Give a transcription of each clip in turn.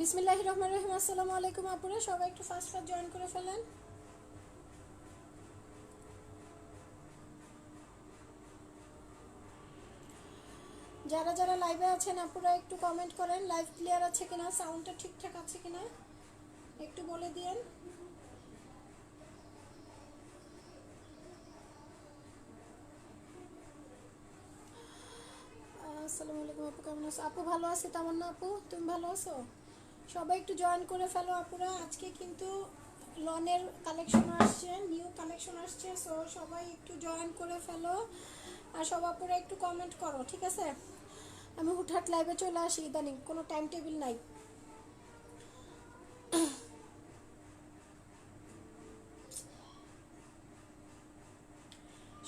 বিসমিল্লাহির রহমানির রহিম। আসসালামু আলাইকুম আপুরা, সবাই একটু ফার্স্ট জয়েন করে ফেলেন। যারা যারা লাইভে আছেন আপুরা একটু কমেন্ট করেন, লাইভ ক্লিয়ার আছে কিনা, সাউন্ডটা ঠিকঠাক আছে কিনা একটু বলে দিন। আসসালামু আলাইকুম আপু, কেমন আছো? আপু ভালো আছি, তামান্না আপু তুমি ভালো আছো? সবাই একটু জয়েন করে ফেলো আপুরা। আজকে কিন্তু লনের কালেকশন আসছে, নিউ কালেকশন আসছে, সো সবাই একটু জয়েন করে ফেলো। আর সব আপুরা একটু কমেন্ট করো, ঠিক আছে? আমি হুটহাট লাইভে চলে আসি, ইদানিং কোনো টাইম টেবিল নাই।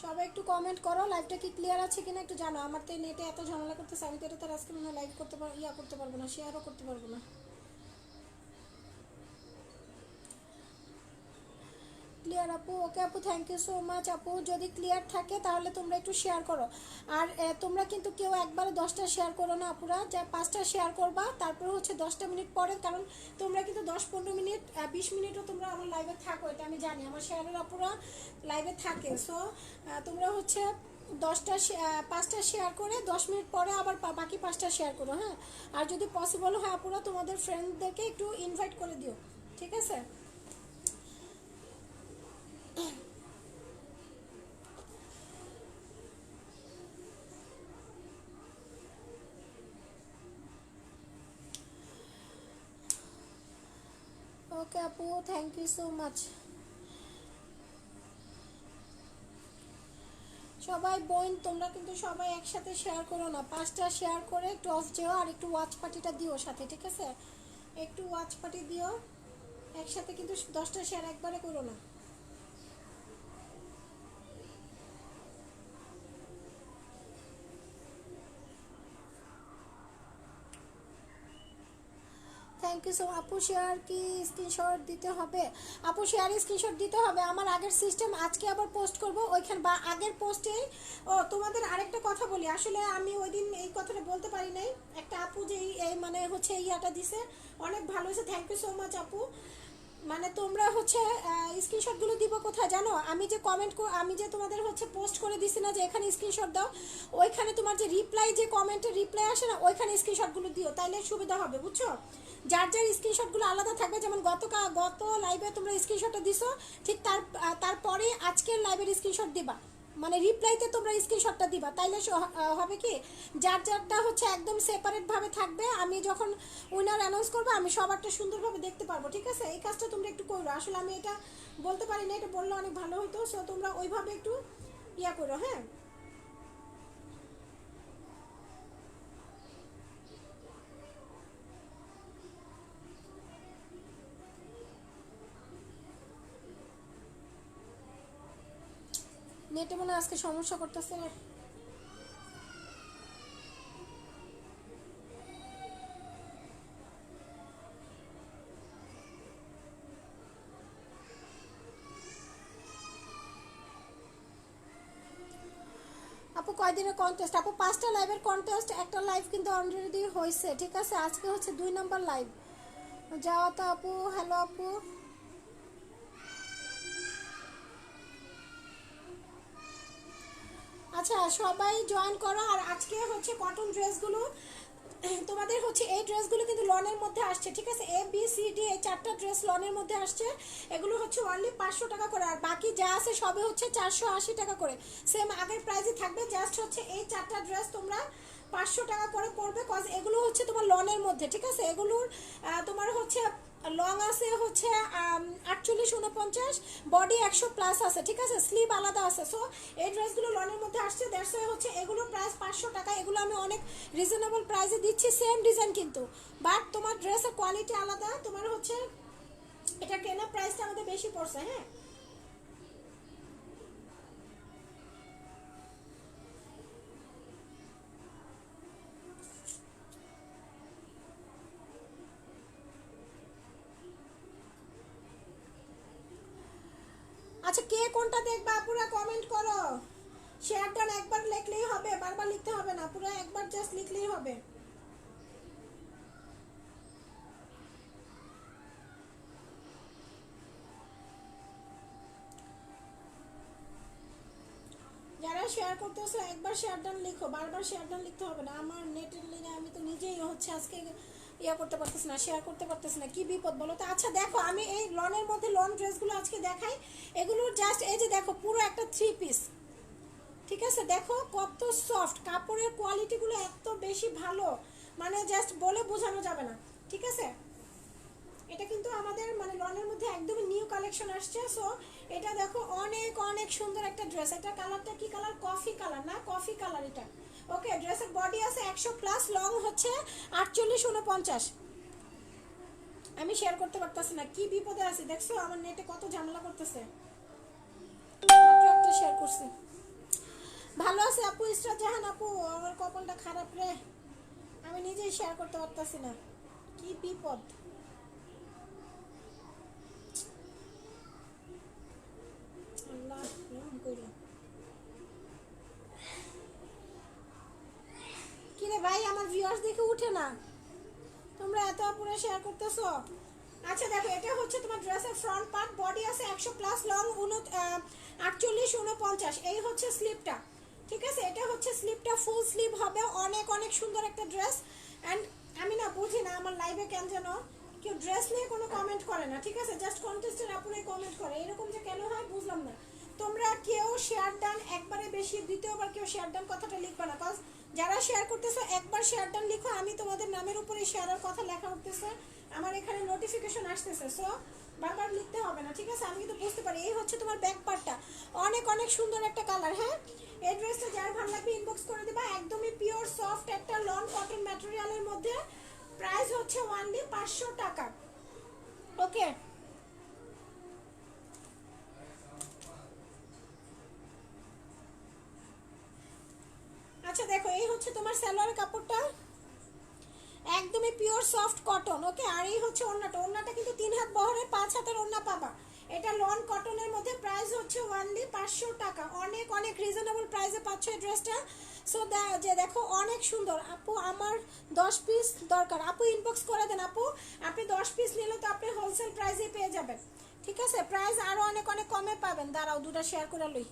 সবাই একটু কমেন্ট করো, লাইভটা কি ক্লিয়ার আছে কিনা একটু জানো। আমার তো নেটে এত ঝামেলা করতেছে, আমি তো এটা তার আজকে মনে হয় লাইভ করতে করতে পারবো না, শেয়ারও করতে পারবো না। ক্লিয়ার আপু? ওকে আপু, থ্যাংক ইউ সো মাচ আপু। যদি ক্লিয়ার থাকে তাহলে তোমরা একটু শেয়ার করো। আর তোমরা কিন্তু কেউ একবারে 10টা শেয়ার করো না আপুরা, যা 5টা শেয়ার করবা, তারপর হচ্ছে 10টা মিনিট পরে, কারণ তোমরা কিন্তু 10-15 মিনিট 20 মিনিটও তোমরা আমার লাইভে থাকো, এটা আমি জানি, আমার শেয়ারের আপুরা লাইভে থাকে। সো তোমরা হচ্ছে 5টা শেয়ার করে 10 মিনিট পরে আবার বাকি 5টা শেয়ার করো, হ্যাঁ। আর যদি পসিবল হয় আপুরা তোমাদের ফ্রেন্ডদেরকে একটু ইনভাইট করে দিও, ঠিক আছে? ওকে আপু, থ্যাংক ইউ সো মাচ। সবাই বোন তোমরা কিন্তু সবাই একসাথে শেয়ার করো না, 5টা শেয়ার করে একটু অফ যেও, আর একটু ওয়াচ পার্টিটা দিও সাথে, ঠিক আছে? একটু ওয়াচ পার্টি দিও, একসাথে কিন্তু 10টা শেয়ার একবারে করো না। Thank you so. আপু শেয়ার কি স্ক্রিনশট দিতে হবে? আপু শেয়ার স্ক্রিনশট দিতে হবে। আমার আগের সিস্টেম আজকে আবার পোস্ট করব ওইখানে, বা আগের পোস্টে। ও তোমাদের আরেকটা কথা বলি, আসলে আমি ওই দিন এই কথাটা বলতে পারি নাই। একটা আপু যে এই মানে হচ্ছে ইয়াটা দিছে, অনেক ভালো হয়েছে, থ্যাংক ইউ সো মাচ আপু। মানে তোমরা হচ্ছে স্ক্রিনশটগুলো দিব কোথায় জানো? আমি যে আমি যে তোমাদের হচ্ছে পোস্ট করে দিছি না যে এখানে স্ক্রিনশট দাও, ওইখানে তোমার যে রিপ্লাই, যে কমেন্টের রিপ্লাই আসে না, ওইখানে স্ক্রিনশটগুলো দিও, তাইলে সুবিধা হবে, বুঝছো? যার যার স্ক্রিনশটগুলো আলাদা থাকবে, যেমন গত লাইভে তোমরা স্ক্রিনশটটা দিছো, ঠিক তারপরে আজকের লাইভের স্ক্রিনশট দিবা, মানে রিপ্লাইতে তোমরা স্ক্রিনশটটা দিবা, তাইলে হবে কি, যার যারটা হচ্ছে একদম সেপারেট ভাবে থাকবে। আমি যখন উইনার অ্যানাউন্স করবো আমি সবারটা সুন্দরভাবে দেখতে পারবো, ঠিক আছে? এই কাজটা তোমরা একটু করো। আসলে আমি এটা বলতে পারি না, এটা বললে অনেক ভালো হতো, সো তোমরা ওইভাবে একটু ইয়া করো, হ্যাঁ। নেটে মনে হয় আজকে সমস্যা করতেছে। আপু কয়দিনের কন্টেস্ট? আপু 5টা লাইভের কন্টেস্ট, একটা লাইভ কিন্তু অলরেডি হয়েছে, ঠিক আছে? আজকে হচ্ছে 2 নম্বর লাইভ। যাওয়া তো আপু, হ্যালো আপু। আচ্ছা সবাই জয়েন করো। আর আজকে হচ্ছে কটন ড্রেসগুলো তোমাদের হচ্ছে, এই ড্রেসগুলো কিন্তু লনের মধ্যে আসছে, ঠিক আছে? ABCD এই 4টা ড্রেস লনের মধ্যে আসছে। এগুলো হচ্ছে অনলি 500 টাকা করে, আর বাকি যা আছে সবে হচ্ছে 480 টাকা করে, সেম আগের প্রাইসই থাকবে। জাস্ট হচ্ছে এই 4টা ড্রেস তোমরা 500 টাকা করে পড়বে, কজ এগুলো হচ্ছে তোমার লনের মধ্যে, ঠিক আছে? এগুলোর তোমার হচ্ছে লং আছে হচ্ছে 48-49, বডি 100+ আছে, ঠিক আছে? স্লিভ আলাদা আছে। সো এই ড্রেসগুলো লনের মধ্যে আসছে, দ্যাটস ওয়াই হচ্ছে এগুলোর প্রাইস 500 টাকা। এগুলো আমি অনেক রিজনেবল প্রাইসে দিচ্ছি, সেম ডিজাইন কিন্তু, বাট তোমার ড্রেসের কোয়ালিটি আলাদা, তোমার হচ্ছে এটা কেনা প্রাইসটা আমাদের বেশি পড়ছে, হ্যাঁ। আচ্ছা কে কোনটা দেখবা পুরো কমেন্ট করো। শেয়ার ডান একবার লিখলেই হবে, বারবার লিখতে হবে না, পুরো একবার জাস্ট লিখলেই হবে। শেয়ার করতেছো একবার শেয়ার ডান লিখো, বারবার শেয়ার ডান লিখতে হবে না। আমার নেটের লিগে আমি তো নিজেই হচ্ছে আজকে ইয়া করতে পারতেছি না, শেয়ার করতে পারতেছি না, কি বিপদ বলো তো। আচ্ছা দেখো আমি এই লনের মধ্যে লন ড্রেসগুলো আজকে দেখাই। এগুলোর জাস্ট এই যে দেখো পুরো একটা 3 পিস, ঠিক আছে। দেখো কত সফট, কাপড়ের কোয়ালিটিগুলো এত বেশি ভালো, মানে জাস্ট বলে বোঝানো যাবে না, ঠিক আছে। এটা কিন্তু আমাদের মানে লনের মধ্যে একদমই নিউ কালেকশন আসছে। সো এটা দেখো অনেক অনেক সুন্দর একটা ড্রেস। এটা কালারটা কি কালার? কফি কালার না, কফি কালার এটা। ওকে, ড্রেসের বডি আছে 100 প্লাস, লং হচ্ছে 48 49। আমি শেয়ার করতে পারতাছি না, কি বিপদে আছি দেখছো, আমার নেটে কত ঝামেলা করতেছে। একটা শেয়ার করছি। ভালো আছে আপু ইসরাত জাহান আপু, আমার কপালটা খারাপ রে, আমি নিজেই শেয়ার করতে পারতাছি না, কি বিপদ। আল্লাহ রহম কইরো। কিরে ভাই আমার ভিউয়ার্স দেখে উঠে না, তোমরা এত পুরো শেয়ার করতেছো। আচ্ছা দেখো এটা হচ্ছে তোমার ড্রেসের ফ্রন্ট পার্ট, বডি আছে 100 প্লাস, লং 48 49। এই হচ্ছে স্লিপটা, ঠিক আছে। এটা হচ্ছে স্লিপটা, ফুল স্লিভ হবে, অনেক অনেক সুন্দর একটা ড্রেস। অ্যান্ড আমি না বুঝি না আমার লাইভে কেন যেন কেউ ড্রেস নিয়ে কোনো কমেন্ট করে না, ঠিক আছে। জাস্ট কন্টেস্টের আপুরাই কমেন্ট করে, এরকম যে কেন হয় বুঝলাম না। তোমরা কেউ শেয়ার ডান একবারে বেশি, দ্বিতীয়বার কেউ শেয়ার ডান কথাটা লিখবে না, কজ যারা শেয়ার করতেছো একবার শেয়ার ডান লিখো, আমি তোমাদের নামের উপরে শেয়ারের কথা লেখা উঠতেছে, আমার এখানে নোটিফিকেশন আসতেছে। সো বারবার লিখতে হবে না, ঠিক আছে, আমি কিন্তু বুঝতে পারি। এই হচ্ছে তোমার ব্যাক পার্টটা, অনেক অনেক সুন্দর একটা কালার। হ্যাঁ, এই ড্রেসটা যার ভালো লাগবে ইনবক্স করে দিবা। একদমই পিওর সফট একটা লন কটন ম্যাটেরিয়ালের মধ্যে, প্রাইস হচ্ছে অনলি 500 টাকা। ওকে, আচ্ছা দেখো এই হচ্ছে তোমার সালোয়ারের কাপড়টা, একদমই পিওর সফট কটন। ওকে, আর এই হচ্ছে ওড়নাটা, ওড়নাটা কিন্তু 3 হাত বহরের 5 হাতের ওড়না পাবা। এটা লন কটনের মধ্যে, প্রাইস হচ্ছে অনলি 500 টাকা। অনেক অনেক রিজনেবল প্রাইসে পাচ্ছ এই ড্রেসটা। সো যে দেখো অনেক সুন্দর। আপু আমার 10 পিস দরকার, আপু ইনবক্স করে দেন আপু। আপনি 10 পিস নিলে তো আপনি হোলসেল প্রাইসে পেয়ে যাবেন, ঠিক আছে। প্রাইস আরও অনেক অনেক কমে পাবেন। দাঁড়াও দুটো শেয়ার করে লই।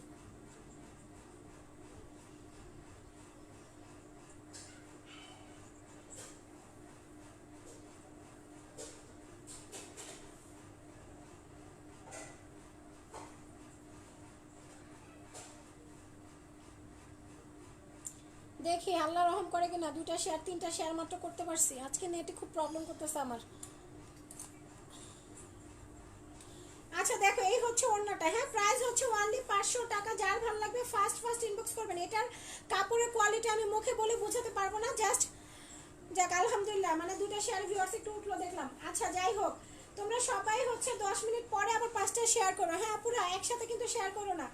দেখি আল্লাহ রহম করে কিনা, 2টা শেয়ার 3টা শেয়ার মাত্র করতে পারছি, আজকে নেটে খুব প্রবলেম করতেছে আমার। আচ্ছা দেখো এই হচ্ছে ওড়নাটা। হ্যাঁ, প্রাইস হচ্ছে অনলি 500 টাকা। যার ভালো লাগবে ফার্স্ট ফার্স্ট ইনবক্স করবেন। এটার কাপড়ের কোয়ালিটি আমি মুখে বলে বোঝাতে পারবো না, জাস্ট যাক আলহামদুলিল্লাহ, মানে 2টা শেয়ার ভিউয়ার্স একটু উঠলো দেখলাম। আচ্ছা যাই হোক, তোমরা সবাই হচ্ছে 10 মিনিট পরে আবার 5টা শেয়ার করো। হ্যাঁ পুরো একসাথে কিন্তু শেয়ার করো না।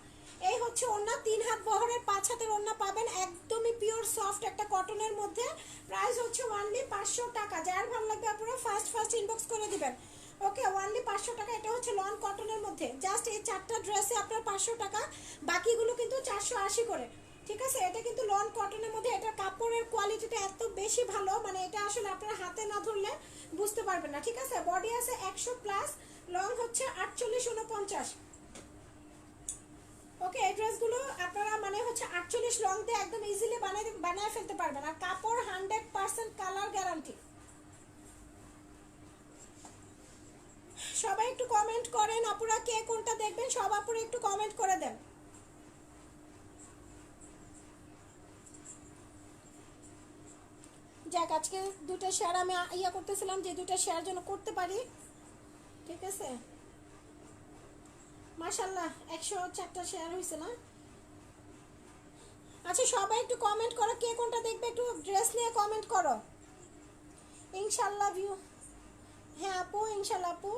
এই হচ্ছে ওড়না, 3 হাত বহরের 5 হাতের ওড়না পাবেন, একদমই পিওর সফট একটা কটনের মধ্যে। প্রাইস হচ্ছে অনলি 500 টাকা। যার ভালো লাগবে আপনারা ফার্স্ট ফার্স্ট ইনবক্স করে দিবেন। ওকে, অনলি 500 টাকা। এটা হচ্ছে লন কটনের মধ্যে, জাস্ট এই 4টা ড্রেসে আপনার 500 টাকা, বাকিগুলো কিন্তু 480 করে, ঠিক আছে। এটা কিন্তু লন কটনের মধ্যে, এটার কাপড়ের কোয়ালিটিটা এত বেশি ভালো, মানে এটা আসলে আপনার হাতে না ধরলে বুঝতে পারবেন না, ঠিক আছে। বডি আছে 100 প্লাস, লং হচ্ছে 48 49। ওকে, এই ড্রেসগুলো আপনারা মানে হচ্ছে 48 লং দিয়ে একদম ইজিলি বানায় ফেলতে পারবেন, আর কাপড় 100% কালার গ্যারান্টি। সবাই একটু কমেন্ট করেন আপুরা, কে কোনটা দেখবেন সব আপুরা একটু কমেন্ট করে দেন। যাক আজকে 2টা শেয়ার আমি ইয়া করতেছিলাম যে 2টা শেয়ার যেন করতে পারি, ঠিক আছে। মাশাআল্লাহ 104টা শেয়ার হয়েছে না। আচ্ছা সবাই একটু কমেন্ট করো, কে কোনটা দেখবে একটু ড্রেস নিয়ে কমেন্ট করো। ইনশাআল্লাহ ভিউ, হ্যাঁ আপু ইনশাআল্লাহ আপু।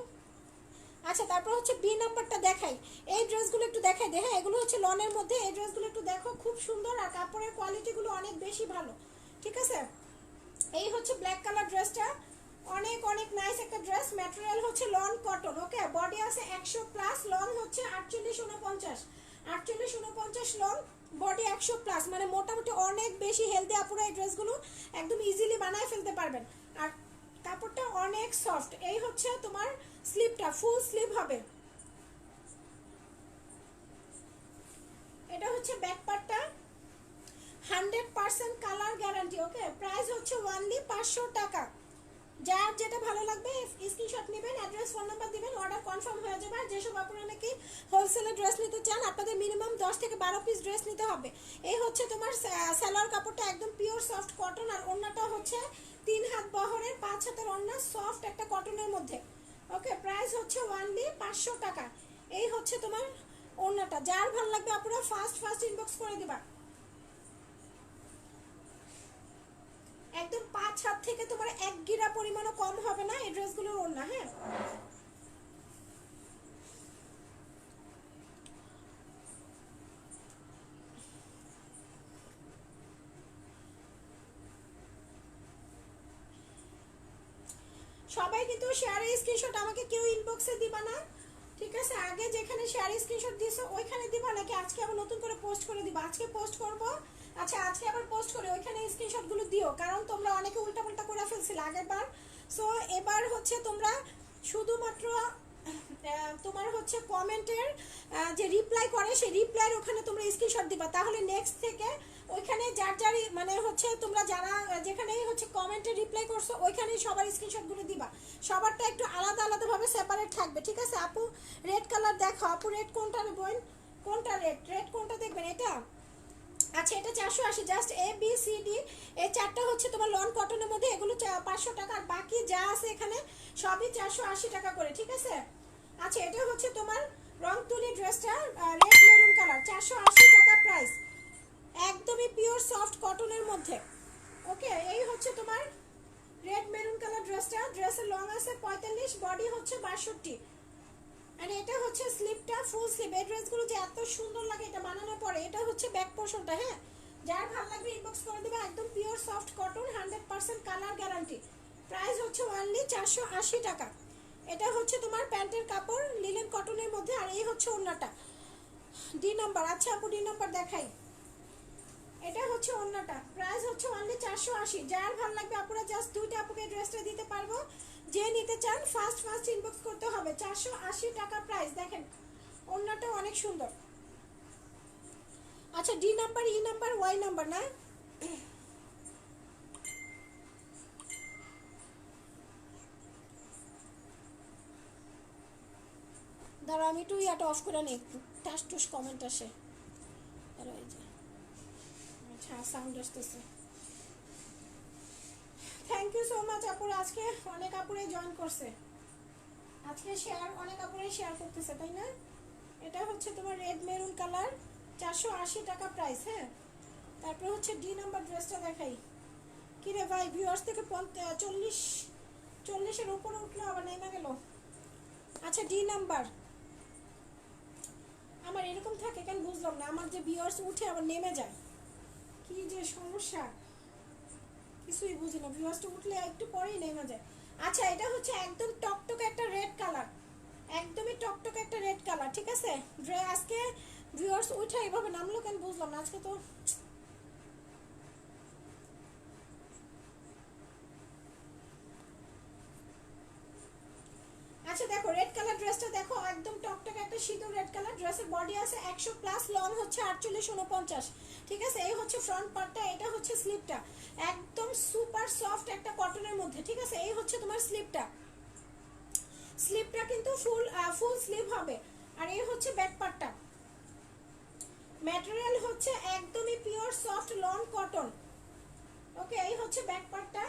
আচ্ছা তারপর হচ্ছে বি নাম্বারটা দেখাই, এই ড্রেসগুলো একটু দেখাই দে। হ্যাঁ এগুলো হচ্ছে লনের মধ্যে, এই ড্রেসগুলো একটু দেখো, খুব সুন্দর আর কাপড়ের কোয়ালিটিগুলো অনেক বেশি ভালো, ঠিক আছে। এই হচ্ছে ব্ল্যাক কালার ড্রেসটা, অনেক অনেক নাইস একটা ড্রেস। ম্যাটেরিয়াল হচ্ছে লন কটন। ওকে, বডি আছে 100 প্লাস, লং হচ্ছে 48 49। 48 49 লং, বডি 100 প্লাস, মানে মোটামুটি অনেক বেশি হেলদি আপুরা এই ড্রেসগুলো একদম ইজিলি বানায় ফেলতে পারবেন। আর কাপড়টা অনেক সফট। এই হচ্ছে তোমার স্লিভটা, ফুল স্লিভ হবে। এটা হচ্ছে ব্যাক পার্টটা, 100% কালার গ্যারান্টি। ওকে, প্রাইস হচ্ছে অনলি 500 টাকা। যার যেটা ভালো লাগবে স্ক্রিনশট নেবেন, অ্যাড্রেস ফোন নাম্বার দিবেন, অর্ডার কনফার্ম হয়ে যাবে। আর যেসব আপনারা নাকি হোলসেলে ড্রেস নিতে চান, আপনাদের মিনিমাম 10 থেকে 12 পিস ড্রেস নিতে হবে। এই হচ্ছে তোমার সালোয়ার কাপড়টা একদম পিওর সফট কটন, আর ওড়নাটা হচ্ছে 3 হাত বহরের 5 হাতের ওড়না, সফট একটা কটনের মধ্যে। ওকে, প্রাইস হচ্ছে অনলি 500 টাকা। এই হচ্ছে তোমার ওড়নাটা। যার ভালো লাগবে আপনারা ফার্স্ট ইনবক্স করে দিবা। একদম 5 হাত থেকে তোমার 1 গিরা পরিমাণও কম হবে না এই ড্রেসগুলোর ওড়না। হ্যাঁ, সবাই কিন্তু শেয়ারে স্ক্রিনশট আমাকে কেউ ইনবক্সে দিবা না, ঠিক আছে? আগে যেখানে শেয়ারে স্ক্রিনশট দিয়েছো ওইখানে দিবা, নাকি আজকে আবার নতুন করে পোস্ট করে দিবা? আজকে পোস্ট করব। আচ্ছা, আজকে আবার পোস্ট করে ওইখানে স্ক্রিনশটগুলো দিও, কারণ তোমরা অনেকে উল্টাপাল্টা করে ফেলছিলে আগের বার। সো এবার হচ্ছে তোমরা শুধুমাত্র তোমার হচ্ছে কমেন্টের যে রিপ্লাই করে সেই রিপ্লাইয়ের ওখানে তোমরা স্ক্রিনশট দিবা, তাহলে নেক্সট থেকে ওইখানে যার যার মানে হচ্ছে তোমরা যারা যেখানেই হচ্ছে কমেন্টে রিপ্লাই করছো ওইখানেই সবার স্ক্রিনশটগুলো দিবা। সবারটা একটু আলাদা আলাদাভাবে সেপারেট থাকবে, ঠিক আছে? আপু রেড কালার দেখো, আপু রেড কোনটা বোন, কোনটা রেড কোনটা দেখবেন? এটা আচ্ছা, এটা 480, just A B C D এই চারটা হচ্ছে তোমার লন কটনের মধ্যে, এগুলো 500 টাকা, আর বাকি যা আছে এখানে সবই 480 টাকা করে, ঠিক আছে? আচ্ছা, এটা হচ্ছে তোমার রং তুলি ড্রেসটা, রেড মেরুন কালার, 480 টাকা প্রাইস, একদমই পিওর সফট কটনের মধ্যে। ওকে, এই হচ্ছে তোমার রেড মেরুন কালার ড্রেসটা। ড্রেসের লং আছে 45, বডি হচ্ছে 62, আর এটা হচ্ছে স্লিপটা ফুল স্লিপ। এই ড্রেসগুলো যে এত সুন্দর লাগে এটা বানানোর পরে। এটা হচ্ছে ব্যাক পোর্শনটা। হ্যাঁ, যার ভালো লাগবে ইনবক্স করে দেবে। একদম pure soft cotton, 100% colour guarantee. Price হচ্ছে অনলি 480 টাকা। এটা হচ্ছে তোমার প্যান্টের কাপড় লিনেন কটনের মধ্যে, আর এই হচ্ছে ওড়নাটা ডি নাম্বার। আচ্ছা আপু ডি নাম্বার দেখাই। এটা হচ্ছে ওড়নাটা, প্রাইস হচ্ছে অনলি 480। যার ভালো লাগবে আপুরা জাস্ট দুইটা আপুকে ড্রেসটা দিতে পারবো। যে নিতে চান ফার্স্ট ইনবক্স করতে হবে। 480 টাকা প্রাইস। দেখেন ওড়নাটা অনেক সুন্দর। আচ্ছা, D number, E number, Y number না? দাঁড়া, আমি একটু ইয়াটা অফ করে নিই, টাস টুস কমেন্ট আসে। আচ্ছা, সাউন্ড আসতেছে। থ্যাংক ইউ সো মাচ আপুরা, আজকে অনেক আপুরে জয়েন করছে, আজকে শেয়ার অনেক আপুরে শেয়ার করতেছে, তাই না? এটা হচ্ছে তোমার রেড মেরুন কালার, 480 টাকা প্রাইস। হ্যাঁ, তারপরে হচ্ছে ডি নাম্বার ড্রেসটা দেখাই। কি রে ভাই, ভিউয়ার্স থেকে 40-এর উপরে উঠলো আবার নেমে গেল। আচ্ছা, ডি নাম্বার আমার এরকম থাকে কেন বুঝলাম না, আমার যে ভিউয়ার্স উঠে আবার নেমে যায়, কি যে সমস্যা কিছুই বুঝি না। ভিউয়ার্সটা উঠলে একটু পরেই নেমে যায়। আচ্ছা, এটা হচ্ছে একদম টকটকে একটা রেড কালার, একদমই টকটকে একটা রেড কালার, ঠিক আছে? আজকে ভিউয়ার্স উঠে এইভাবে নামলো কেন বুঝলাম না আজকে তো। আচ্ছা দেখো, রেড কালার ড্রেসটা দেখো, একদম টকটকে একটা সিঁদুর রেড কালার। ড্রেসের বডি আছে 100 প্লাস, লং হচ্ছে 48-49, ঠিক আছে? এই হচ্ছে ফ্রন্ট পার্টটা, এটা হচ্ছে স্লিপটা, একদম সুপার সফট একটা কটনের মধ্যে, ঠিক আছে? এই হচ্ছে তোমার স্লিপটা, স্লিপটা কিন্তু ফুল স্লিভ হবে। আর এই হচ্ছে ব্যাক পার্টটা, ম্যাটেরিয়াল হচ্ছে একদমই পিওর সফট লন কটন। ওকে, এই হচ্ছে ব্যাক পার্টটা।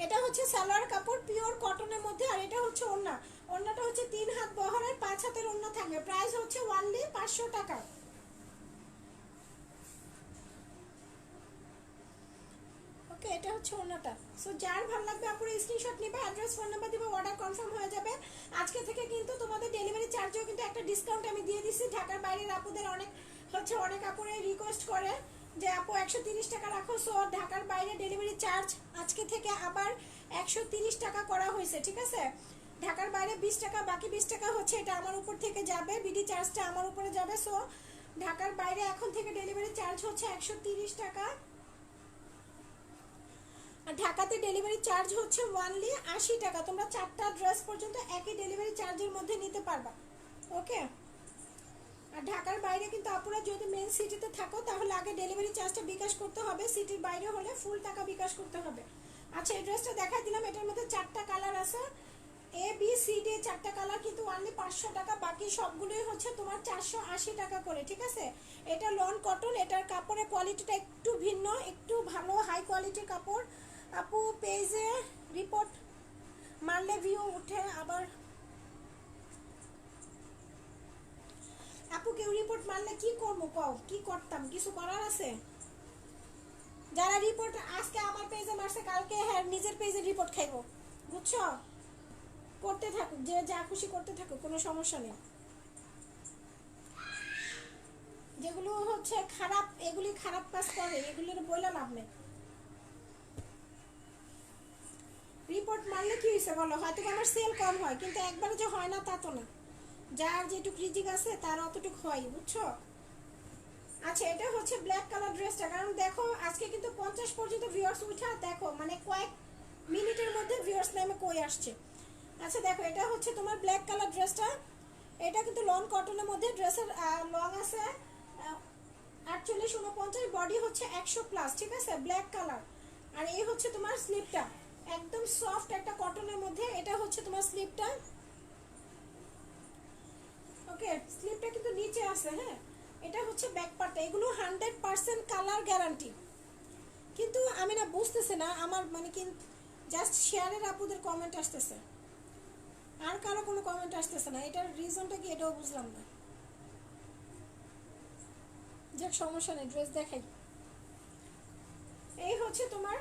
এটা হচ্ছে সালোয়ার কাপড় পিওর কটনের মধ্যে, আর এটা হচ্ছে ওড়না। ওড়নাটা হচ্ছে 3 হাত বহরের 5 হাতের ওড়না থাকবে। প্রাইস হচ্ছে অনলি 500 টাকা। ওকে, এটা হচ্ছে ওড়নাটা। সো যার ভালো লাগবে আপনারা স্ক্রিনশট নেবে, অ্যাড্রেস ফোন নাম্বার দিবে, অর্ডার কনফার্ম হয়ে যাবে। আজকে থেকে কিন্তু তোমাদের ডেলিভারি চার্জেও কিন্তু একটা ডিসকাউন্ট আমি দিয়ে দিচ্ছি। ঢাকার বাইরের আপুদের অনেক আপুরে রিকোয়েস্ট করে যে আপু 130 টাকা রাখো। সো ঢাকার বাইরে ডেলিভারি চার্জ আজকে থেকে আবার 130 টাকা করা হয়েছে, ঠিক আছে? ঢাকার বাইরে 20 টাকা, বাকি 20 টাকা হচ্ছে এটা আমার উপর থেকে যাবে, বিডি চার্জটা আমার উপরে যাবে। সো ঢাকার বাইরে এখন থেকে ডেলিভারি চার্জ হচ্ছে 130 টাকা। ঢাকাতে ডেলিভারি চার্জ হচ্ছে ওয়ানলি 80 টাকা। তোমরা 4টা ড্রেস পর্যন্ত একই ডেলিভারি চার্জের মধ্যে নিতে পারবা। ওকে, আর ঢাকার বাইরে কিন্তু আপুরা যদি মেন সিটিতে থাকো তাহলে আগে ডেলিভারি চার্জটা বিকাশ করতে হবে, সিটির বাইরে হলে ফুল টাকা বিকাশ করতে হবে। আচ্ছা, এই ড্রেসটা দেখাই দিলাম, এটার মধ্যে 4টা কালার আছে, এ বি সি ডি 4টা কালার, কিন্তু অনলি 500 টাকা, বাকি সবগুলোই হচ্ছে তোমার 480 টাকা করে, ঠিক আছে। এটা লন কটন, এটার কাপড়ের কোয়ালিটিটা একটু ভিন্ন, একটু ভালো হাই কোয়ালিটির কাপড়। আপু পেজে রিপোর্ট মারলে ভিউ উঠে আবার, আপু কেউ রিপোর্ট মারলে কি করবো কও, কি করতাম, কিছু করার আছে? যারা রিপোর্ট আজকে আমার পেজে মারছে কালকে হ্যাঁ নিজের পেজে রিপোর্ট খাইবো, বুঝছো? করতে থাকুক, যে যা খুশি করতে থাকুক, কোনো সমস্যা নেই। যেগুলো হচ্ছে খারাপ, এগুলি খারাপ কাজ করে, এগুলির বইলা লাভ নেই। রিপোর্ট মারলে কি হয়েছে বলো, হয়তো আমার সেল কম হয়, কিন্তু একবারে যে হয় না তা তো না, যার যেটুক রিজিক আছে তার অতটুক হয়, বুঝছো? আচ্ছা, এটা হচ্ছে ব্ল্যাক কালার ড্রেসটা, কারণ দেখো আজকে কিন্তু 50 পর্যন্ত ভিউয়ার্স উঠা, দেখো মানে কয়েক মিনিটের মধ্যে ভিউয়ার্স নামে কই আসছে। আচ্ছা দেখো, এটা হচ্ছে তোমার ব্ল্যাক কালার ড্রেসটা, এটা কিন্তু লন কটনের মধ্যে, ড্রেসের লং আছে 48-49, বডি হচ্ছে 100+, ঠিক আছে, ব্ল্যাক কালার। আর এই হচ্ছে তোমার স্লিপটা, একদম সফট একটা কটনের মধ্যে, এটা হচ্ছে তোমার স্লিপটা। ওকে, স্লিপটা কিন্তু নিচে আছে, হ্যাঁ। এটা হচ্ছে ব্যাক পার্টটা, এগুলো 100% কালার গ্যারান্টি। কিন্তু আমি না বুঝতেছি না, আমার মানে কিন্তু জাস্ট শেয়ারের আপুদের কমেন্ট আসতেছে, আর কারো কোনো কমেন্ট আসতেছে না, এটার রিজনটা কি এটাও বুঝলাম না। যাক সমস্যা নেই, ড্রেস দেখাই। এই হচ্ছে তোমার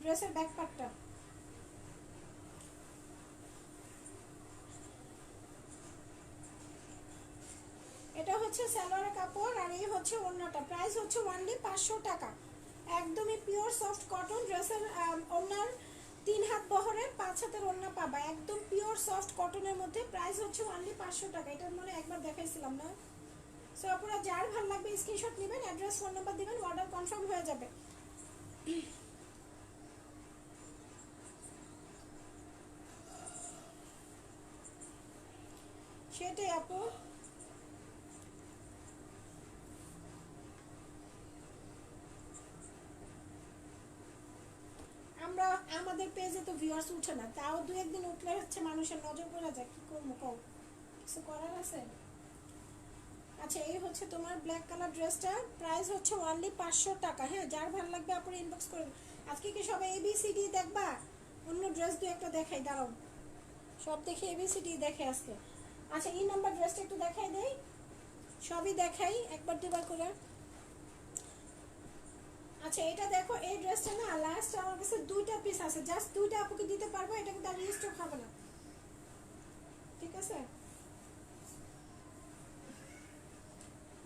ড্রেসের ব্যাক পার্টটা, এটা হচ্ছে সালোয়ারের কাপড়, আর এই হচ্ছে ওড়নাটা। প্রাইস হচ্ছে অনলি 500 টাকা, একদমই পিওর সফট কটন। ড্রেসের ওড়নার 3 হাত বহরের 5 হাতের ওড়না পাবা, একদম পিওর সফট কটনের মধ্যে। প্রাইস হচ্ছে অনলি 500 টাকা, এটার মনে একবার দেখাইছিলাম না। সো আপনারা যার ভালো লাগবে স্ক্রিনশট নেবেন, অ্যাড্রেস ফোন নাম্বার দিবেন, অর্ডার কনফার্ম হয়ে যাবে। সেটাই আপু, আমরা আমাদের পেজে তো ভিউয়ার্স উঠে না, তাও দু একদিন উঠলে হচ্ছে মানুষের নজর পড়ে যায়, কি করবো কও, কিছু করার আছে? আচ্ছা, এই হচ্ছে তোমার ব্ল্যাক কালার ড্রেসটা, প্রাইস হচ্ছে অনলি 500 টাকা। হ্যাঁ, যার ভালো লাগবে আপনারা ইনবক্স করুন। আজকে কি সবাই ABCD দেখবা? অন্য ড্রেস দু একটা দেখাই, দাঁড়াও, সব দেখে ABCD দেখে আজকে। আচ্ছা, এই নাম্বার ড্রেসটা একটু দেখাই দেই, সবই দেখাই একবার দুবার করে। আচ্ছা, এটা দেখো, এই ড্রেসটা না লাস্ট আমার কাছে 2টা পিস আছে, জাস্ট 2টা আপুকে দিতে পারবো, এটা কিন্তু আর রিস্টক হবে না, ঠিক আছে।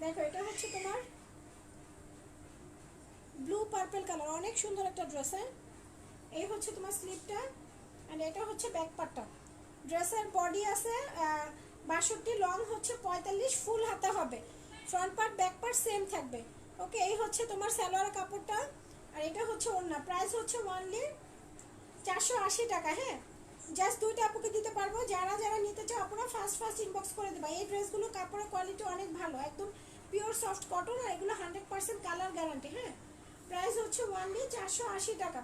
দেখো, এটা হচ্ছে তোমার ব্লু পার্পল কালার, অনেক সুন্দর একটা ড্রেস। হ্যাঁ, এই হচ্ছে তোমার স্লিপটা, আর এটা হচ্ছে ব্যাক পার্টটা। ড্রেসের বডি আছে 62, লং হচ্ছে 45, ফুল হাতা হবে, front part back part same থাকবে। ওকে, এই হচ্ছে তোমার সালোয়ার কাপড়টা, আর এটা হচ্ছে ওড়না। প্রাইস হচ্ছে অনলি 480 টাকা। হ্যাঁ, জাস্ট 2টা আপুকে দিতে পারবো, যারা যারা নিতে চাও আপনারা ফার্স্ট ইনবক্স করে দেবা। এই ড্রেসগুলো কাপড়ের কোয়ালিটি অনেক ভালো, একদম পিওর সফট কটন, আর এগুলো 100% কালার গ্যারান্টি। হ্যাঁ, প্রাইস হচ্ছে অনলি 480 টাকা।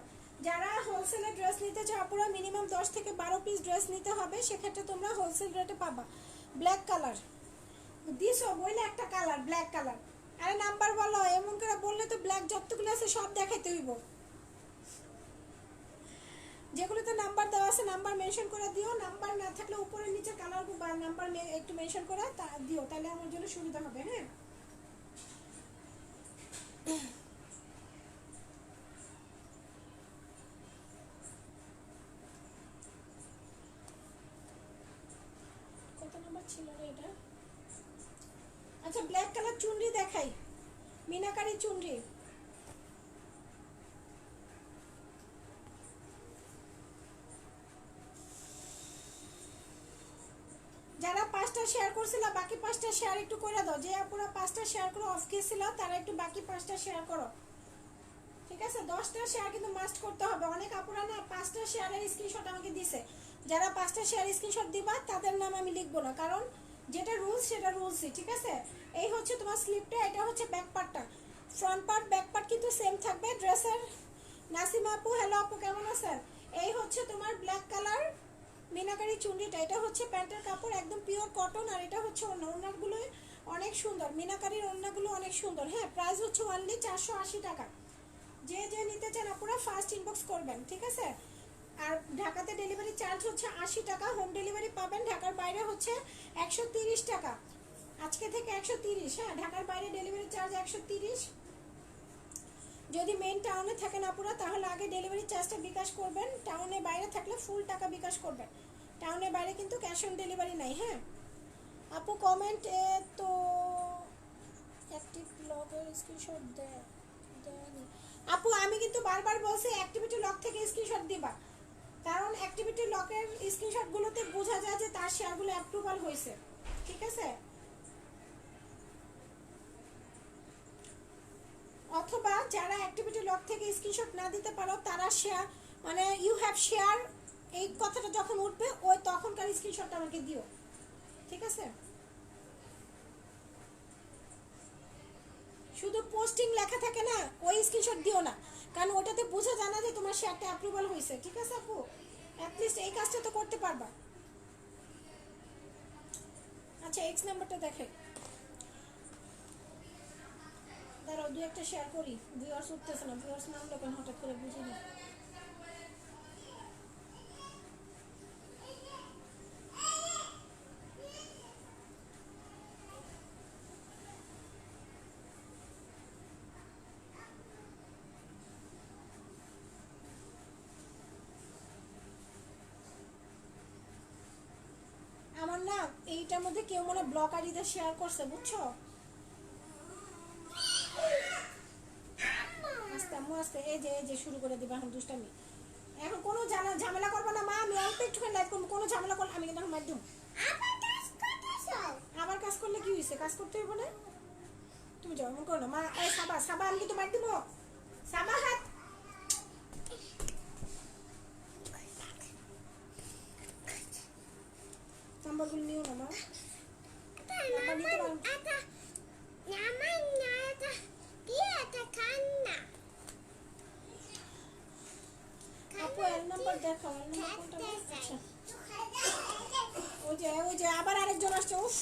যারা হোলসেলের ড্রেস নিতে চাও আপনারা মিনিমাম 10 থেকে 12 পিস ড্রেস নিতে হবে, সেক্ষেত্রে তোমরা হোলসেল রেটে পাবা। ব্ল্যাক কালার দিছো বইলে একটা কালার, ব্ল্যাক কালার। আরে নাম্বার বলো, এমন করে বললে তো ব্ল্যাক যতগুলো আছে সব দেখাইতে হইব। যেগুলোতে নাম্বার দেওয়া আছে নাম্বার মেনশন করে দিও, নাম্বার না থাকলে উপরে নিচে কালার বা নাম্বার একটু মেনশন করে দিও, তাহলে আমার জন্য সুবিধা হবে। হ্যাঁ, কত নাম্বার ছিল রে এটা? আচ্ছা, ব্ল্যাক কালার চুনরি দেখাই, মিনাকারি চুনরি। যারা 5টা শেয়ার করছিল, বাকি 5টা শেয়ার একটু করে দাও। যে আপুরা 5টা শেয়ার করে অফ গেছিল তারা একটু বাকি 5টা শেয়ার করো, ঠিক আছে? 10টা শেয়ার কিন্তু মাস্ট করতে হবে। অনেক আপুরা না 5টা শেয়ারের স্ক্রিনশট আমাকে দিছে, যারা 5টা শেয়ার স্ক্রিনশট দিবা তাদের নাম আমি লিখবো না, কারণ যেটা রুলস সেটা রুলসই, ঠিক আছে? এই হচ্ছে তোমার স্লিপটা, এটা হচ্ছে ব্যাক পার্টটা। ফ্রন্ট পার্ট ব্যাক পার্ট কিন্তু সেম থাকবে ড্রেসের। নাসিমা আপু, হ্যালো আপু, কেমন আছেন? এই হচ্ছে তোমার ব্ল্যাক কালার মিনাকারি চুন্ডিটা, এটা হচ্ছে প্যান্টের কাপড়, একদম পিওর কটন। আর এটা হচ্ছে ওড়নাগুলো অনেক সুন্দর, মিনাকারির ওড়নাগুলো অনেক সুন্দর। হ্যাঁ, প্রাইস হচ্ছে অনলি 480 টাকা। যে যে নিতে চান আপনারা ফার্স্ট ইনবক্স করবেন, ঠিক আছে? আর ঢাকাতে ডেলিভারি চার্জ হচ্ছে 80 টাকা, হোম ডেলিভারি পাবেন। ঢাকার বাইরে হচ্ছে 130 টাকা, আজকে থেকে 130। হ্যাঁ, ঢাকার বাইরে ডেলিভারি চার্জ 130। যদি মেইন টাউনে থাকেন আপুরা তাহলে আগে ডেলিভারি চার্জটা বিকাশ করবেন, টাউনের বাইরে থাকলে ফুল টাকা বিকাশ করবেন। টাউনের বাইরে কিন্তু ক্যাশ অন ডেলিভারি নাই। হ্যাঁ আপু, কমেন্ট তো অ্যাক্টিভ লগের স্ক্রিনশট দেয় আপু। আমি কিন্তু বারবার বলছি অ্যাক্টিভিটি লক থেকে স্ক্রিনশট দিবা, কারণ অ্যাক্টিভিটি লকের স্ক্রিনশটগুলোতে বোঝা যায় যে তার শেয়ারগুলো অ্যাপ্রুভাল হয়েছে, ঠিক আছে? অথবা যারা অ্যাক্টিভিটি লক থেকে স্ক্রিনশট না দিতে পারো তারা শেয়ার মানে ইউ হ্যাভ শেয়ার এই কথাটা যখন উঠবে ওই তখনকার স্ক্রিনশটটা আমাকে দিও, ঠিক আছে? শুধু পোস্টিং লেখা থাকে না, ওই স্ক্রিনশট দিও না, কারণ ওটাতে বোঝা যায় না যে তোমার শেয়ারটা অ্যাপ্রুভাল হয়েছে, ঠিক আছে আপু? অ্যাটলিস্ট এই কাজটা তো করতে পারবা। আচ্ছা, এক্স নাম্বারটা দেখে দাঁড়াও, 2-1টা শেয়ার করি। ভিউয়ার্স উঠতেছে না, ভিউয়ার্স নামলো কেন হঠাৎ করে বুঝি না। আমার না এইটার মধ্যে কেউ মনে ব্লক আইডিতে শেয়ার করছে, বুঝছো? আস্তে আম্মু আস্তে, এই যে শুরু করে দিবা এখন দুষ্টামি। এখন কোনো ঝামেলা করবো না মা, আমি অল্প একটুখানি লাইভ করবো, কোনো ঝামেলা করলে আমি কিন্তু মাধ্যম। আবার কাজ করলে কি হয়েছে? কাজ করতে হইব না? তুমি যাও, এমন করো না মা। এই সাবা সাবা, আমি কিন্তু মার দিব। সাবা হাত নাম্বারগুলো নিও না মা, নাম্বার নিতে পারো। আপু এর নাম্বার দেখাও, এর নাম্বার কোনটা? আচ্ছা, ওই যে আবার আরেকজন আসছে। উফ,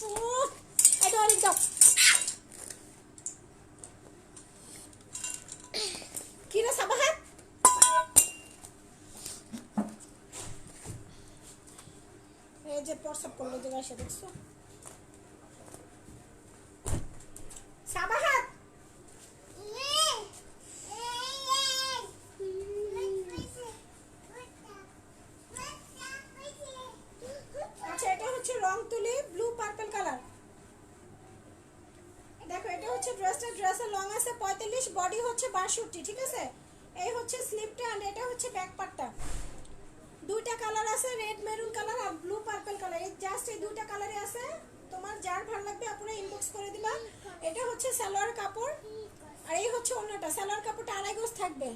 এটা অনেক দাও। কি রে সাবা হাত? এই যে প্রস্তাব করলো যে গাইছে, দেখছো? সাবা হাত আচ্ছা, এটা হচ্ছে রং তুলি ব্লু পার্পল কালার। দেখো, এটা হচ্ছে ড্রেসের লং আছে 45, বডি হচ্ছে 62, ঠিক আছে? এই হচ্ছে স্লিপটা, আর এটা হচ্ছে ব্যাক পার্টটা। দুইটা কালার আছে, রেড মেরুন কালার আর ব্লু পার্পল কালার। এই জাস্ট এই দুইটা কালারে আছে, তোমার যার ভালো লাগবে আপনারা ইনবক্স করে দিবা। এটা হচ্ছে সালোয়ার কাপড়, আর এই হচ্ছে ওড়নাটা। সালোয়ার কাপড়টা 2.5 গজ থাকবে।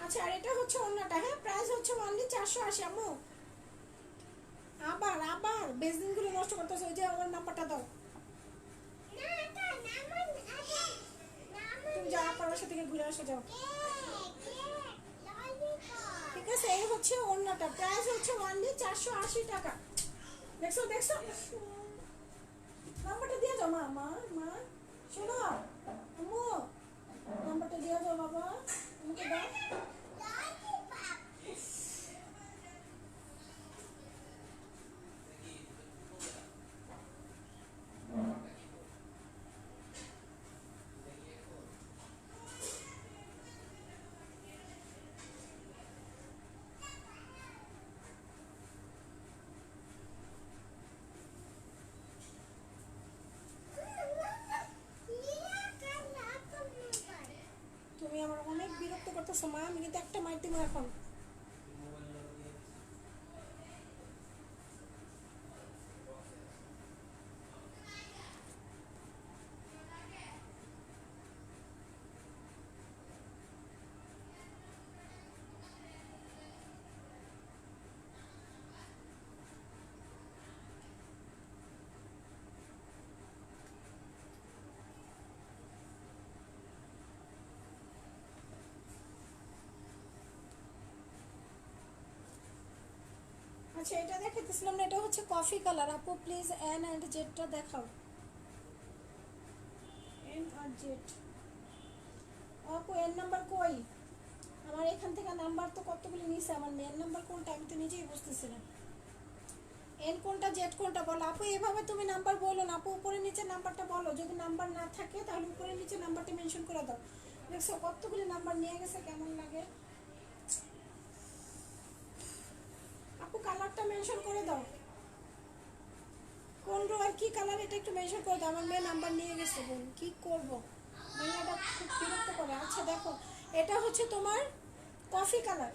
আচ্ছা, আর এটা হচ্ছে ওড়নাটা। হ্যাঁ, প্রাইস হচ্ছে অনলি 480 আম্মু। আবার বেসদিনগুলো নষ্ট করতেছে। ওই যে ওর নাম্বারটা দাও, তুমি যাও আপার বাসা থেকে ঘুরে আসো, যাও, ঠিক আছে? এই হচ্ছে ওড়নাটা, প্রাইস হচ্ছে অনলি 480 টাকা। দেখছো দেখছো, নাম্বারটা দিয়ে যাও মা। মা মা শোনো আম্মু, নাম্বারটা দিয়ে যাও বাবা, আমাকে দাও। তুমি আমার অনেক বিরক্ত করতেছো মা, আমি কিন্তু একটা মাইর দিব এখন। আচ্ছা এটা দেখাইতেছিলাম না, এটা হচ্ছে কফি কালার। আপু প্লিজ এন অ্যান্ড জেডটা দেখাও। এন আর জেড। আপু এন নাম্বার কই? আমার এখান থেকে নাম্বার তো কতগুলি নিছে, আমার মেন নাম্বার কোনটা আমি তো নিজেই বুঝতেছি না। এন কোনটা জেড কোনটা বলো আপু। এভাবে তুমি নাম্বার বলো না আপু, উপরে নিচে নাম্বারটা বলো। যদি নাম্বার না থাকে তাহলে উপরে নিচে নাম্বারটা মেনশন করে দাও। দেখছো কতগুলি নাম্বার নিয়ে গেছে, কেমন লাগে। আপু কালারটা মেনশন করে দাও, কোন রো আর কি কালার এটা একটু মেনশন করে দাও। আমার মেয়ে নাম্বার নিয়ে গেছে, বোন কি করবো, মেয়েটা খুব বিরক্ত করে। আচ্ছা দেখো এটা হচ্ছে তোমার কফি কালার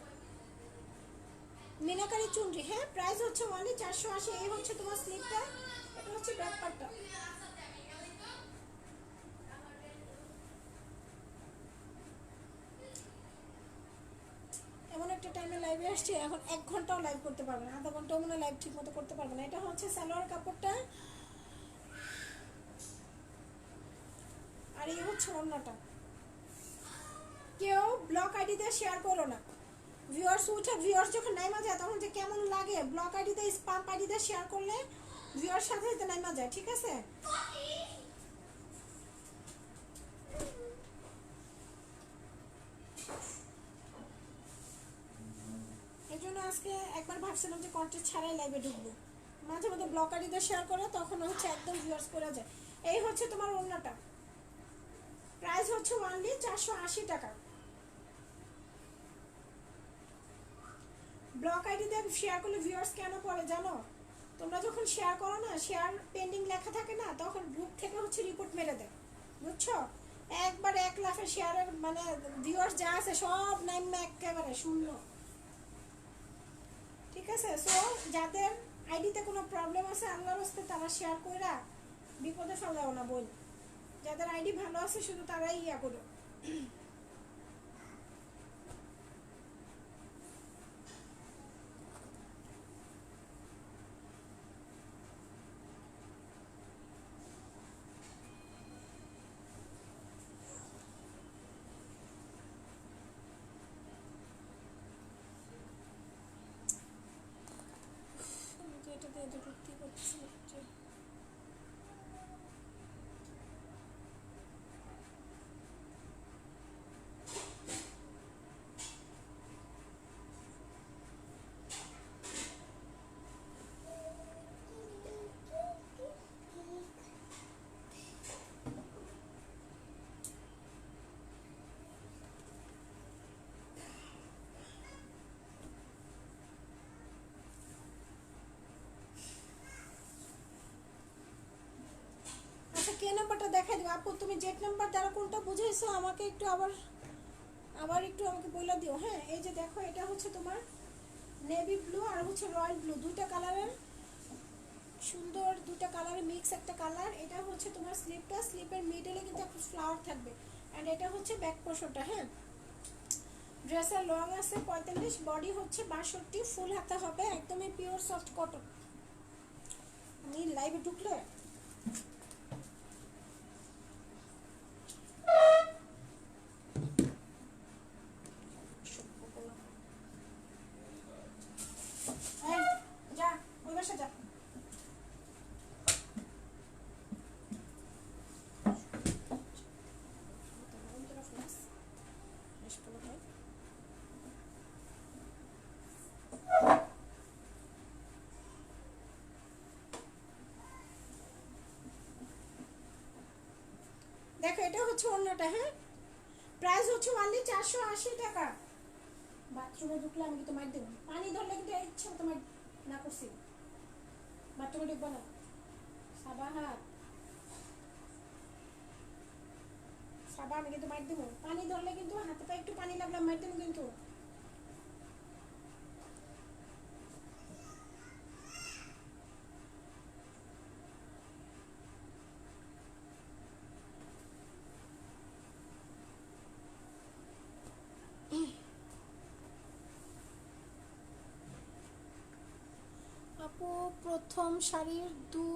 মিনাকারি চুনরি। হ্যাঁ প্রাইস হচ্ছে অনলি 480। এই হচ্ছে তোমার স্লিপটা, এটা হচ্ছে ব্যাক পার্টটা। এমন একটা টাইমে লাইভে আসছি, এখন 1 ঘন্টাও লাইভ করতে পারবে না, আধা ঘন্টাও মনে লাইভ ঠিক মতো করতে পারবে না। এটা হচ্ছে সালোয়ার কাপড়টা, আর এই হচ্ছে অন্যটা। কেউ ব্লক আইডিতে শেয়ার করো না। ভিউয়ার্স উঠে, ভিউয়ার্স যখন নাইমা যায় তখন যে কেমন লাগে, ব্লক আইডিতে স্পাম আইডিতে শেয়ার করলে ভিউয়ার্স সাথে সাথে নাইমা যায়, ঠিক আছে। এই জন্য আজকে একবার ভাবছিলাম যে কন্টেন্ট ছাড়াই লাইভে ঢুকবো। মাঝে মধ্যে ব্লক আইডিতে শেয়ার করে তখন হচ্ছে একদম ভিউয়ার্স করে যায়। এই হচ্ছে তোমার অন্যটা, প্রাইস হচ্ছে অনলি 480 টাকা। ব্লক আইডিতে শেয়ার করলে ভিউয়ার্স কেন পড়ে জানো? তোমরা যখন শেয়ার করো না, শেয়ার পেন্ডিং লেখা থাকে না, তখন গ্রুপ থেকে হচ্ছে রিপোর্ট মেরে দেয়, বুঝছো। একবার 1 লাখের শেয়ারের মানে ভিউয়ার্স যা আছে সব নাইম একেবারে শূন্য, ঠিক আছে। সো যাদের আইডিতে কোনো প্রবলেম আছে আল্লাহর রাস্তে তারা শেয়ার কইরা বিপদে ফেলাও না বোন। যাদের আইডি ভালো আছে শুধু তারাই ইয়া করো। এটা দিয়ে ঢুকতে পারছি যে কে নাম্বারটা দেখাই দিও আপু। তুমি জেট নাম্বার দ্বারা কোনটা বুঝাইছো আমাকে একটু আবার আবার একটু আমাকে বলে দিও। হ্যাঁ এই যে দেখো এটা হচ্ছে তোমার নেভি ব্লু আর হচ্ছে রয়্যাল ব্লু, দুইটা কালারের সুন্দর, দুইটা কালারের মিক্স একটা কালার। এটা হচ্ছে তোমার স্লিপটা, স্লিপের মিডলে কিন্তু একটা ফ্লাওয়ার থাকবে। অ্যান্ড এটা হচ্ছে ব্যাক পোর্শনটা। হ্যাঁ ড্রেসের লং আছে 45, বডি হচ্ছে 62, ফুল হাতা হবে, একদমই পিওর সফট কটন। আমি লাইভে ঢুকলে যা ওই বাসা যা। দেখো এটা হচ্ছে অন্যটা। হ্যাঁ প্রাইস হচ্ছে অনলি 480 টাকা। বাথরুমে ঢুকলে আমি কিন্তু মার দেবো, পানি ধরলে কিন্তু ইচ্ছা তোমার না করছি। বাথরুমে ঢুকবো না সাবা, হাত সাবা, আমি কিন্তু মার দেবো। পানি ধরলে কিন্তু হাতে পায়ে একটু পানি লাগলে মার দেবো কিন্তু। আপু প্রথম শাড়ির 2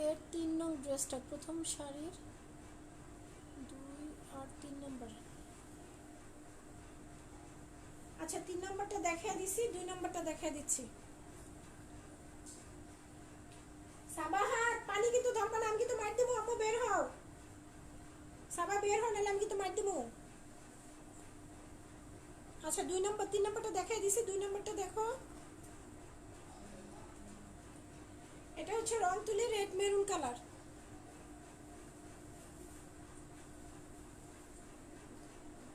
এর 3 নং ড্রেসটা, প্রথম শাড়ির 2 আর 3 নম্বর। আচ্ছা 3 নম্বরটা দেখাই দিছি, 2 নম্বরটা দেখাই দিচ্ছি। সাবাহাত পানি কিন্তু ধরবা না, আমি কিন্তু মার দিব। আপু বের হও, সাবা বের হও, নাহলে আমি কিন্তু মার দিব। আচ্ছা 2 নম্বর 3 নম্বরটা দেখাই দিছি, 2 নম্বরটা দেখো। এটা হচ্ছে রং তুলি রেড মেরুন কালার।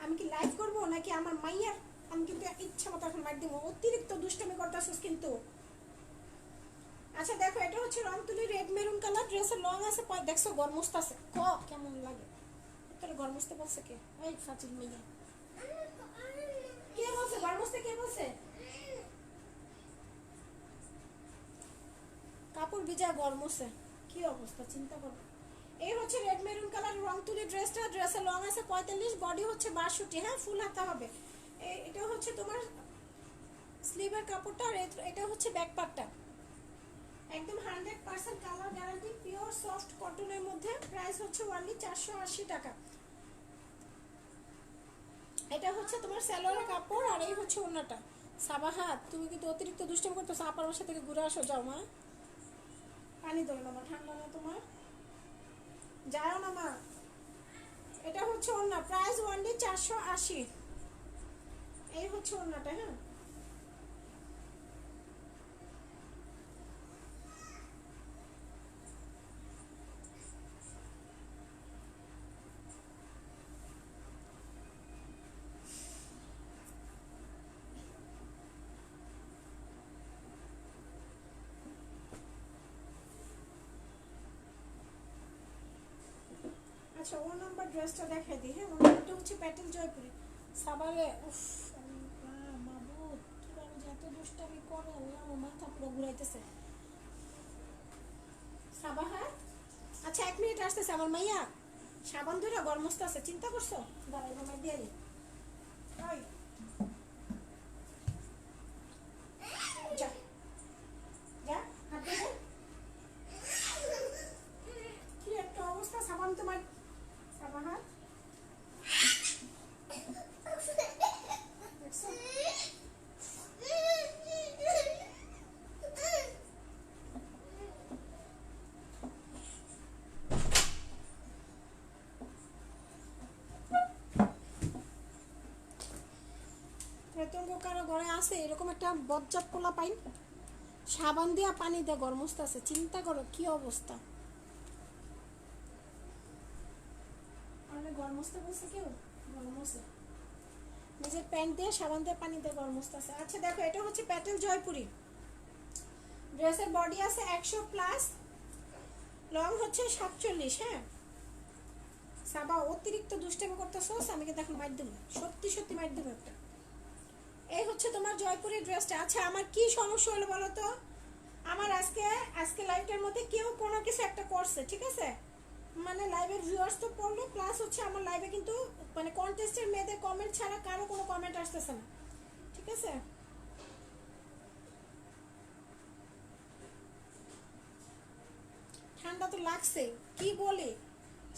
আমি কি লাইভ করব নাকি আমার মাইয়ার? আমি কিন্তু ইচ্ছা মতো এখন মার দিব, অতিরিক্ত দুষ্টামি করতেছিস কিন্তু। আচ্ছা দেখো, এটা হচ্ছে রং তুলি রেড মেরুন কালার, ড্রেসের লং আছে, দেখছো গরমস্ত আছে, কেমন লাগে তোর গরমস্তে বলছে কে? এই ফাজিল মাইয়া, কে বলছে গরমস্তে? কে বলছে? কাপড় ভিজা গরমসে কি অবস্থা চিন্তা করো। এই হচ্ছে রেড মেরুন কালার রং তুলি ড্রেসটা, ড্রেসের লং আছে 45, বডি হচ্ছে 62, হ্যাঁ ফুল হাতা হবে। এটা হচ্ছে তোমার স্লিভের কাপড়টা, আর এটা হচ্ছে ব্যাক পার্টটা। একদম 100% কালার গ্যারান্টি, পিওর সফট কটনের মধ্যে। প্রাইস হচ্ছে অনলি 480 টাকা। এটা হচ্ছে তোমার সালোয়ারের কাপড়, আর এই হচ্ছে ওন্নাটা। সাবাহাত তুমি কিন্তু অতিরিক্ত দুষ্টামি করতেছো, আপার বাসা থেকে ঘুরে আসো, যাও মা। পানি ধরে না মা, ঠান্ডা না তোমার, যাও না মা। এটা হচ্ছে ওন্না, প্রাইস অনলি 480। এই হচ্ছে ওন্নাটা, হ্যাঁ। আচ্ছা ও নাম্বার ড্রেসটা দেখাই দিই, হ্যাঁ। ও নাম্বারটা হচ্ছে প্যাটেল জয়পুরি। সাবারে উফ মাবুদ, কিভাবে যে এত দুষ্টামি করে, আল্লাহ আমার মাথা পুরো ঘুরাইতেছে। সাবাহা, আচ্ছা 1 মিনিট আসতেছে আমার মাইয়া, সাবান ধরে গরমস্ত আছে, চিন্তা করছো? দাঁড়াই মামাই দিয়ে দিই। ওই যা যা, হাত দিয়ে দে। কি একটা অবস্থা, সাবান তোমার। সাবাহা দেখছো? তোমার কারো ঘরে আছে এরকম একটা বজ্জাত পোলা পাইন, সাবান দিয়া পানি দিয়ে গরমস্ত আছে, চিন্তা করো কি অবস্থা। গরমস্ত বলছে কেউ? গরমস্ত নিজের প্যান্ট দিয়ে সাবান দিয়ে পানি দিয়ে গরমস্ত আছে। আচ্ছা দেখো, এটা হচ্ছে প্যাটেল জয়পুরি, ড্রেসের বডি আছে 100+, লং হচ্ছে 47, হ্যাঁ। সাবা অতিরিক্ত দুষ্টামি করতেছস, আমি কিন্তু এখন মার দেবো, সত্যি সত্যি মার দেবো একটা। এই হচ্ছে তোমার জয়পুরি ড্রেসটা। আচ্ছা আমার কি সমস্যা হলো বলো তো? আমার আজকে আজকে লাইভটার মধ্যে কেউ কোনো কিছু একটা করছে, ঠিক আছে, মানে লাইভের ভিউয়ার্স তো পড়লো, প্লাস হচ্ছে আমার লাইভে কিন্তু মানে কন্টেস্টের মেয়েদের কমেন্ট ছাড়া কারো কোনো কমেন্ট আসতেছে না, ঠিক আছে। ঠান্ডা তো লাগছে, কি বলি,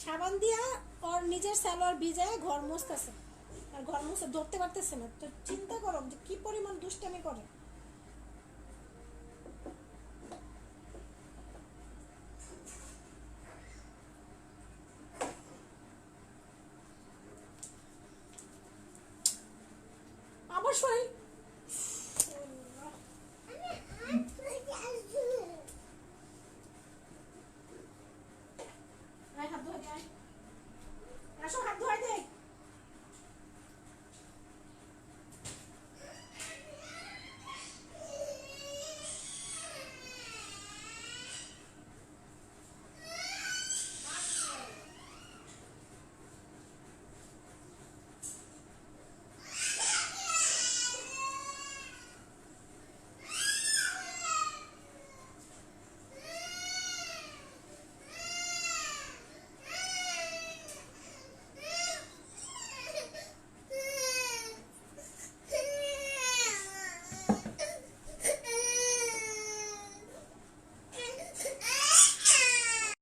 সাবান দিয়া ওর নিজের সালোয়ার ভিজায় ঘর মুছতেছে, আর ঘর মুছে ধরতে পারতেছে না, তো চিন্তা করো যে কি পরিমাণ দুষ্টামি করে। অবশ্যই